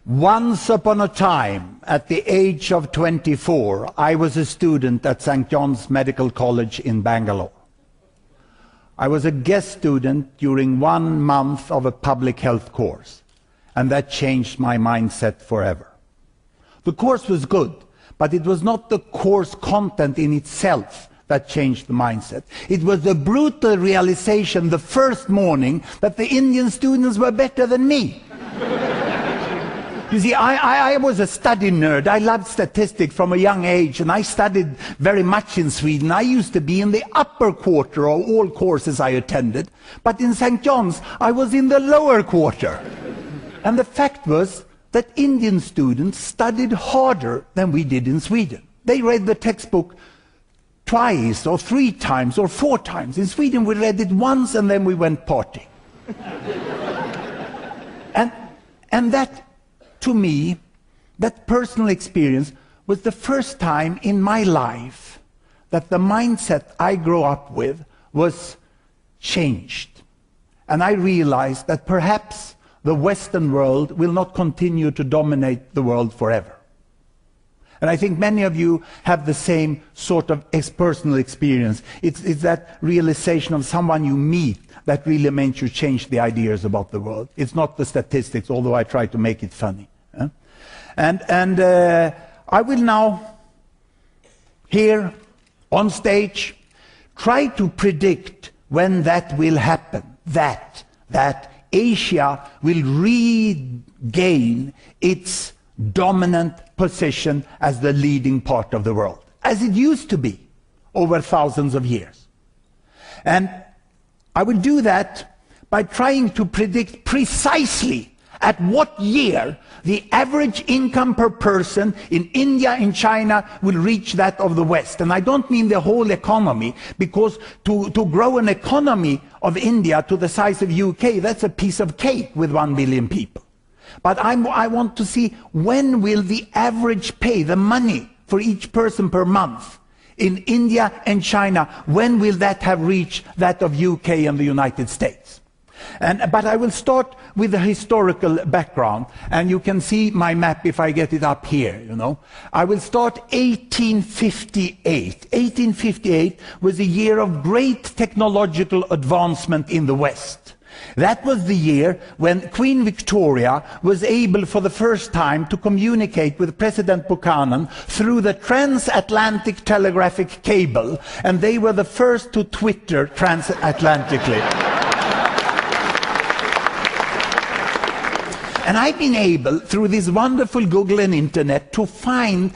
Once upon a time, at the age of 24, I was a student at St. John's Medical College in Bangalore. I was a guest student during 1 month of a public health course, and that changed my mindset forever. The course was good, but it was not the course content in itself that changed the mindset. It was the brutal realization the first morning that the Indian students were better than me. You see, I was a study nerd. I loved statistics from a young age, and I studied very much in Sweden. I used to be in the upper quarter of all courses I attended, but in St. John's, I was in the lower quarter. And the fact was that Indian students studied harder than we did in Sweden. They read the textbook twice, or 3 times, or 4 times. In Sweden, we read it once, and then we went partying. and that, to me, that personal experience was the first time in my life that the mindset I grew up with was changed. And I realized that perhaps the Western world will not continue to dominate the world forever. And I think many of you have the same sort of personal experience. It's that realization of someone you meet that really makes you change the ideas about the world. It's not the statistics, although I try to make it funny. And I will now, here on stage, try to predict when that will happen, that Asia will regain its dominant position as the leading part of the world, as it used to be over thousands of years. And I will do that by trying to predict precisely at what year the average income per person in India and China will reach that of the West. And I don't mean the whole economy, because to grow an economy of India to the size of UK, that's a piece of cake with 1 billion people. But I want to see when will the average pay, the money for each person per month in India and China, when will that have reached that of UK and the United States? But I will start with the historical background, and you can see my map if I get it up here, you know. I will start 1858. 1858 was a year of great technological advancement in the West. That was the year when Queen Victoria was able for the first time to communicate with President Buchanan through the transatlantic telegraphic cable, and they were the first to Twitter transatlantically. And I've been able, through this wonderful Google and Internet, to find